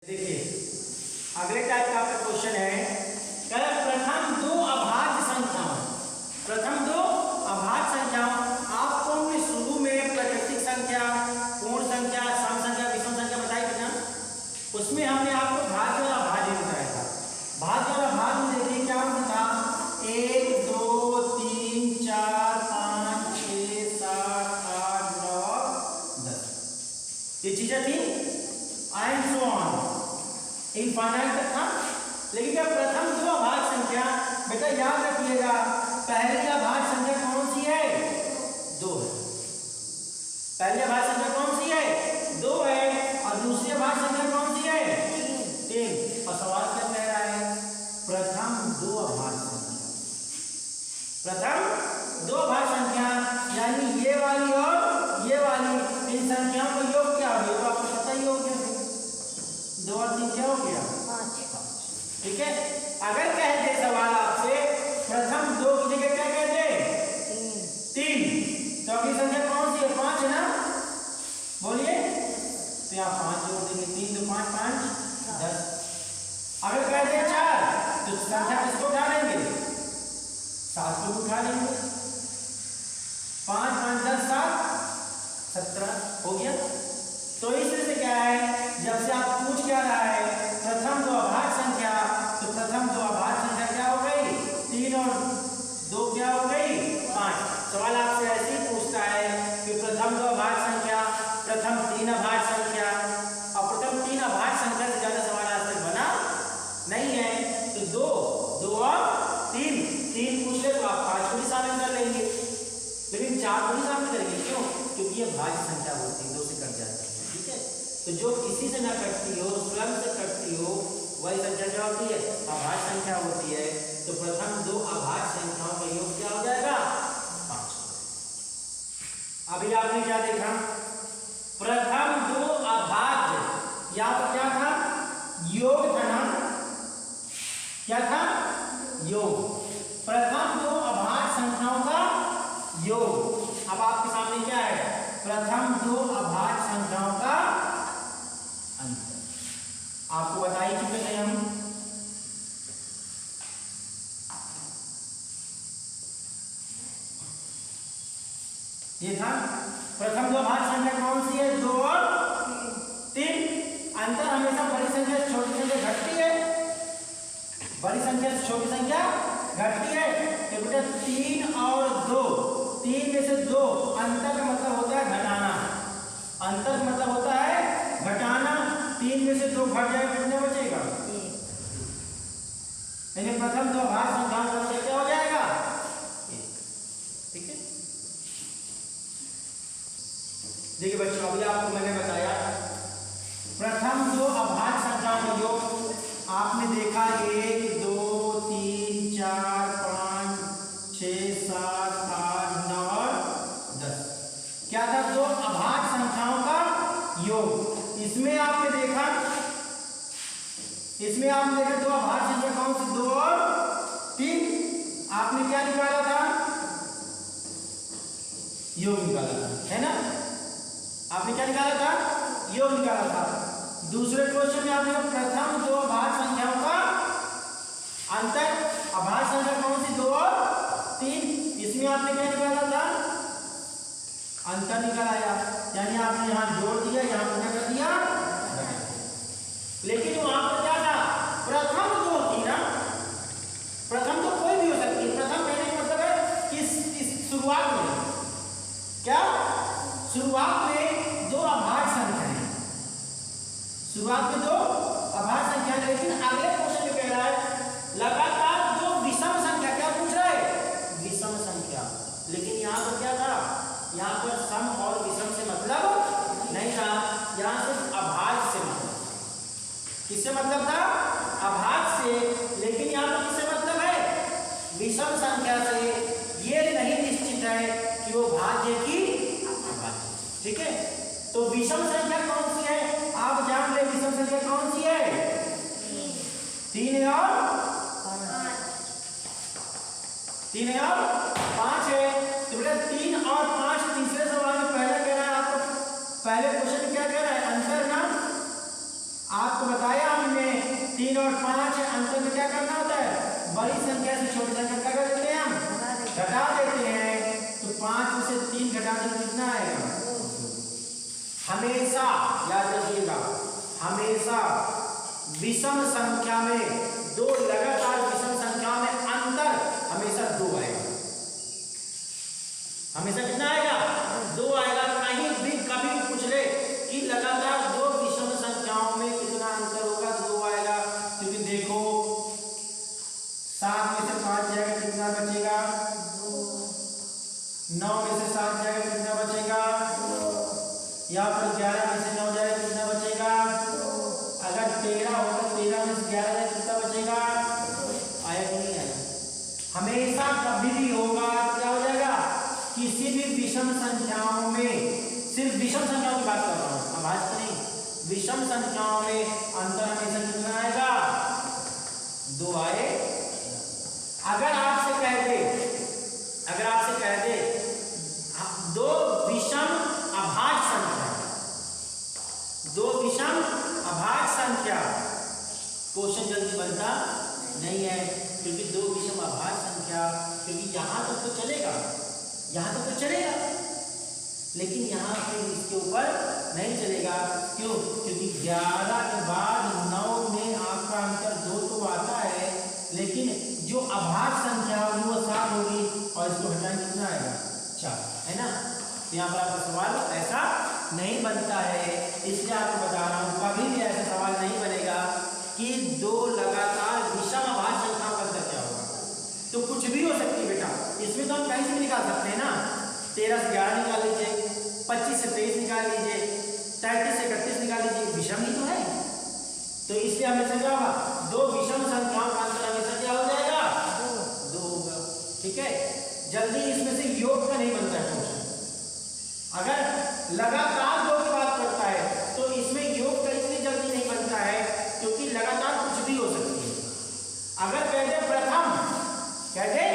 देखिए अगले टाइप का आपका क्वेश्चन है प्रथम दो अभाज्य संख्याओं आपको हमने शुरू में प्राकृतिक संख्या, पूर्ण संख्या, सम संख्या, विषम संख्या बताई थी ना, उसमें हमने आपको भाज्य और अभाज्य बताया था। भाज्य और अभाज्य में देखिए क्या होता था, 1 2 3 4 5 6 7 8 9 10 ये चीजें थी एंड सो ऑन इनफाइनाइट तक था। लेकिन क्या प्रथम दो अभाज्य संख्या, बेटा याद रखिएगा पहली अभाज्य संख्या कौन सी है, 2 है। पहली अभाज्य संख्या कौन सी है, 2 है, और दूसरी अभाज्य संख्या कौन सी है, 3। और सवाल क्या कह रहा है, प्रथम दो अभाज्य संख्या, प्रथम दो अभाज्य संख्या यानी ये वाली और ये वाली, इन संख्याओं का योग क्या हो गया, तो आपको पता ही हो गया, 2 और 3 क्या हो गया, 5। ठीक है। अगर कह दे सवाल आपसे प्रथम 2 की जगह क्या कह दे, 3, तो अगली संख्या कौन सी है, 5 है ना, बोलिए। तो यहाँ 5 जोड़ देंगे, 3 2 5 5 10। अगर कह दे 4 तो संख्या किसको उठा लेंगे, 7 को उठा लेंगे, 5 5 10 7 17 हो गया। तो इस तरह से क्या है, जब से आप पूछ क्या रहा है प्रथम दो अभाज्य संख्या, तो प्रथम दो अभाज्य संख्या क्या हो गई, 3 और 2 क्या हो गई, 5। सवाल आपसे ऐसे ही पूछता है कि प्रथम दो अभाज्य संख्या, प्रथम 3 अभाज्य संख्या, और प्रथम 3 अभाज्य संख्या से ज्यादा सवाल आज तक बना नहीं है। तो 2 और 3 पूछ ले तो आप 5 को भी शामिल कर लेंगे, लेकिन 4 को भी शामिल करेंगे, क्यों, क्योंकि ये भाज्य संख्या होती है, 2 से कट जाती है। ठीक है, तो जो किसी से ना कटती हो, स्वयं से कटती हो, वही संख्या क्या होती है, अभाज्य संख्या होती है। तो प्रथम 2 अभाज्य संख्याओं का योग क्या हो जाएगा, 5। अभी आपने क्या देखा, प्रथम 2 अभाज्य, या तो क्या था, योग था ना, क्या था, योग, प्रथम 2 अभाज्य संख्याओं का योग। अब आपके सामने क्या है, प्रथम 2 अभाज्य संख्याओं का अंतर। आपको बता ही चुके थे हम, ये था प्रथम 2 अभाज्य संख्या कौन सी है, 2 और 3। अंतर हमेशा बड़ी संख्या से छोटी संख्या घटती है, बड़ी संख्या से छोटी संख्या घटती है। तो बेटा 3 और 2, 3 में से 2, अंतर का मतलब होता है घटाना, अंतर का मतलब होता है घटाना। 3 में से 2 घट जाए, कितने बचेगा, 1। यानी प्रथम 2 अभाज्य संख्याओं का क्या हो जाएगा, 1। ठीक है। देखिए बच्चों, अभी आपको मैंने बताया प्रथम 2 अभाज्य संख्याओं का योग, आपने देखा 1 2 3 4 5 6 7 8 9 और 10। क्या था, 2 अभाज्य संख्याओं का योग। इसमें आपने देखा 2 अभाज्य संख्या कौन सी, 2 और 3। आपने क्या निकाला था, योग निकाला था, है ना, आपने क्या निकाला था, योग निकाला था। दूसरे क्वेश्चन में आपने प्रथम 2 अभाज्य संख्याओं का अंतर, अभाज्य संख्या कौन सी, 2 और 3, इसमें आपने क्या निकाला था, अंतर निकाला, यानी आपने यहां जोड़ दिया, यहां पर क्या कर दिया, लेकिन वहां पर क्या था, प्रथम 2 थी ना, प्रथम तो कोई भी हो सकती है, प्रथम कहने का मतलब है इस शुरुआत में, क्या, शुरुआत में 2 अभाज्य संख्या है, शुरुआत में 2 अभाज्य संख्या। लेकिन अगले क्वेश्चन में कह रहा है लगातार 2 विषम संख्या, क्या पूछ रहा है, विषम संख्या। लेकिन यहाँ पर क्या था, यहाँ पर सम और विषम से मतलब नहीं था, यहाँ सिर्फ अभाज्य से मतलब, किससे मतलब था, अभाज्य से। लेकिन यहाँ पर किससे मतलब है, विषम संख्या से। ये नहीं निश्चित है कि वो भाज्य की अभाज्य। ठीक है, तो विषम संख्या कौन सी है, आप जान रहे विषम संख्या कौन सी है, 3 और 5 है। तो बेटा 3 और 5 तीसरे सवाल में पहले कह रहा है आपको, पहले क्वेश्चन में क्या कह रहा है, अंतर ना, आपको बताया हमने 3 और 5 अंतर में क्या करना होता है, बड़ी संख्या से छोटी संख्या क्या कर देते हैं, हम घटा देते हैं। तो 5 में से 3 घटा दें कितना आएगा, हमेशा याद रखिएगा, हमेशा विषम संख्या में दो लगातार विषम संख्या में अंतर हमेशा 2 आएगा। हमेशा कितना आएगा, 2 आएगा। कहीं भी कभी पूछ ले कि लगातार दो विषम संख्याओं में कितना अंतर होगा, 2 आएगा। क्योंकि देखो 7 में से 5 जाएगा कितना बचेगा, 9 में से 7 जाएगा कितना बचेगा, यहाँ पर 11 में से 9 जाएगा कितना बचेगा, अगर 13 होगा 13 में से 11 जाएगा कितना बचेगा, आया कि नहीं आया। हमेशा कभी भी होगा क्या हो जाएगा, किसी भी विषम संख्याओं में, सिर्फ विषम संख्याओं की बात कर रहा हूं, अभाज्य नहीं, विषम संख्याओं में अंतर हमेशा कितना आएगा, 2 आए। अगर आपसे कह दे, अगर आपसे कह दे 2 विषम अभाज्य संख्या, 2 विषम अभाज्य संख्या, क्वेश्चन जल्दी बनता नहीं है। क्योंकि 2 विषम अभाज्य संख्या, क्योंकि यहां तक तो चलेगा, यहां तक तो चलेगा, लेकिन यहां पे इसके ऊपर नहीं चलेगा। क्यों, क्योंकि 11 के बाद 9 में आपका अंतर 2 तो आता है, लेकिन जो अभाज्य संख्या होगी वो 7 होगी और इसको हटाएंगे कितना आएगा, 4, है ना। तो यहाँ पर आपका सवाल ऐसा नहीं बनता है, इसलिए आपको बता रहा हूँ कभी भी ऐसा सवाल नहीं बनेगा कि 2 लगातार विषम अभाज्य संख्याओं का अंतर क्या होगा। तो कुछ भी हो सकती है बेटा, इसमें तो हम कहीं से भी निकाल सकते हैं ना। 13 से 11 निकाल लीजिए, 25 से 23 निकाल लीजिए, 33 से 31 निकाल लीजिए, विषम ही तो है। तो इसलिए हमेशा क्या होगा, 2 विषम संख्याओं का अंतर हमेशा क्या हो जाएगा, 2 होगा। ठीक है, जल्दी इसमें से योग का नहीं बनता है क्वेश्चन। अगर लगातार 2 की बात करता है तो इसमें योग का इसलिए जल्दी नहीं बनता है क्योंकि लगातार कुछ भी हो सकती है। अगर कहते प्रथम, कहते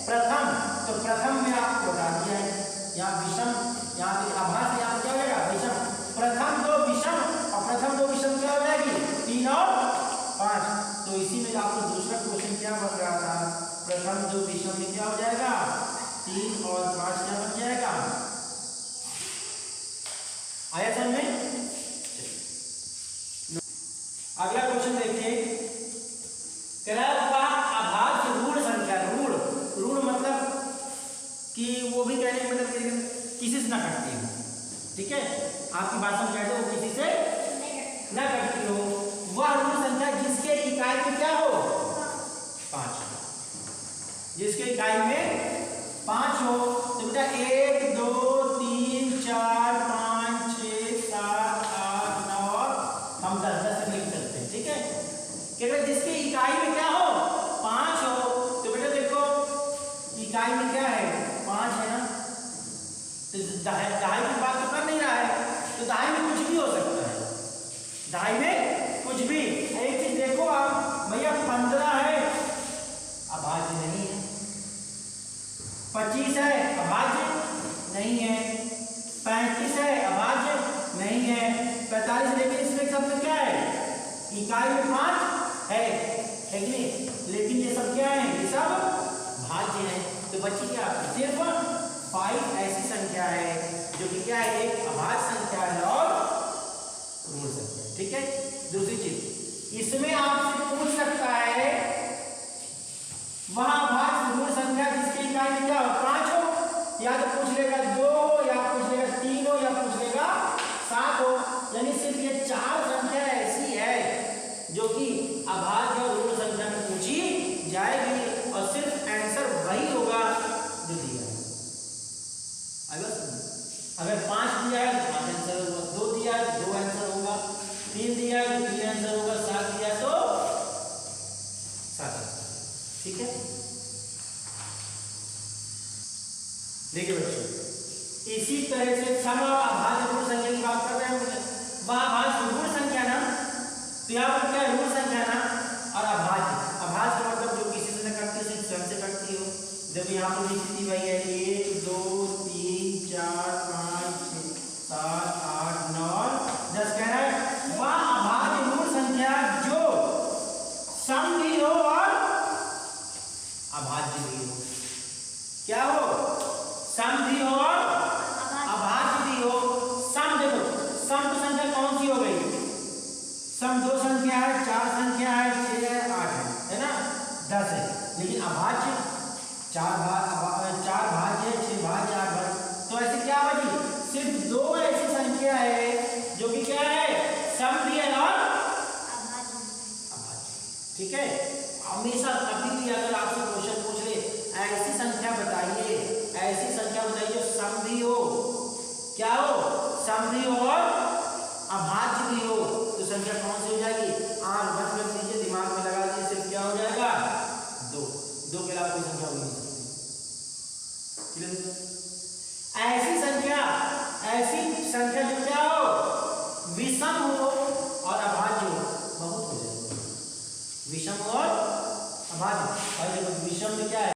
प्रथम, तो प्रथम में आपको बता दिया है, यहाँ विषम, यहाँ पे अभाज्य, यहाँ क्या हो जाएगा, विषम। प्रथम 2 विषम और प्रथम 2 विषम क्या हो जाएगी, 3 और 5। तो इसी में आपको दूसरा क्वेश्चन क्या बन रहा था, प्रथम 2 विषम में क्या हो जाएगा, 3 और 5 क्या बन जाएगा, आया समझ में। अगला क्वेश्चन देखिए, कह रहा है अभाज्य ऋण संख्या, ऋण मतलब कि वो भी कहने का मतलब किसी से ना कटती हो। ठीक है, आपकी बात समझ कहते हो किसी से ना कटती हो, वह ऋण संख्या जिसके इकाई में क्या हो, 5, जिसके इकाई में 5 हो। तो बेटा 1 2 3 4 5 6 7 8 9, हम 10 लिख सकते हैं। ठीक है, कि जिसकी इकाई में क्या हो, 5 हो। तो बेटा देखो इकाई में क्या है, 5 है ना, तो दहाई की बात तो कर नहीं रहा है, तो दहाई में कुछ भी हो सकता है, दहाई में कुछ भी। एक चीज देखो आप भैया, 15 है अभाज्य नहीं है, 25 है अभाज्य नहीं है, 35 है अभाज्य नहीं है, 45। लेकिन इसमें सब क्या है, इकाई में 5 है कि नहीं, लेकिन ये सब क्या है, ये सब भाज्य है। तो बच्ची क्या, सिर्फ 5 ऐसी संख्या है जो कि क्या है, एक अभाज्य संख्या है और ऋण संख्या। ठीक है, दूसरी चीज इसमें आपसे पूछ सकता है, वह अभाज्य ऋण संख्या जिसकी इकाई में क्या हो, 5 हो, या तो पूछ लेगा 2 हो, या पूछ लेगा 3 हो, या पूछ लेगा 7 हो। यानी सिर्फ ये 4 संख्या ऐसी है जो कि अभाज्य और ऋण संख्या में पूछी जाएगी, और सिर्फ आंसर वही होगा जो दिया है। अगर 5 दिया है तो 5 आंसर होगा, 2 दिया है तो 2 आंसर होगा, 3 दिया है तो 3 आंसर होगा, 7 दिया तो 7 आंसर। ठीक है, देखिए बच्चों, इसी तरह से सम और अभाज्य ऋण संख्या की बात कर रहे हैं। वह अभाज्य ऋण संख्या ना, तो यहाँ पर क्या ऋण संख्या ना, और अभाज्य, अभाज्य का मतलब जो किसी से न कटती, सिर्फ स्वयं से कटती हो। जब यहाँ पर लिखती वही है 1 2 3 4 5 6 7 8 9 10 कह रहा है, वह अभाज्य ऋण सम 2 संख्या है, 4 संख्या है, 6 है, 8 है ना, 10 है। लेकिन अभाज्य 4 भाज्य है, 6 भाज्य, 8 भाज्य। तो ऐसे क्या बची? सिर्फ 2 ऐसी संख्या है जो कि क्या है, सम भी है और अभाज्य। ठीक है, हमेशा कभी भी अगर आपसे क्वेश्चन पूछ रहे ऐसी संख्या बताइए, ऐसी संख्या बताइए जो सम भी हो, क्या हो, सम भी हो और अभाज्य भी हो, तो संख्या कौन सी हो जाएगी? आंख बंद कर लीजिए, दिमाग में लगा लीजिए, सिर्फ क्या हो जाएगा? 2 के अलावा कोई संख्या हो नहीं सकती। ऐसी संख्या जो क्या हो, विषम हो और अभाज्य हो, बहुत हो जाएगा। विषम और अभाज्य, और देखो विषम में क्या है?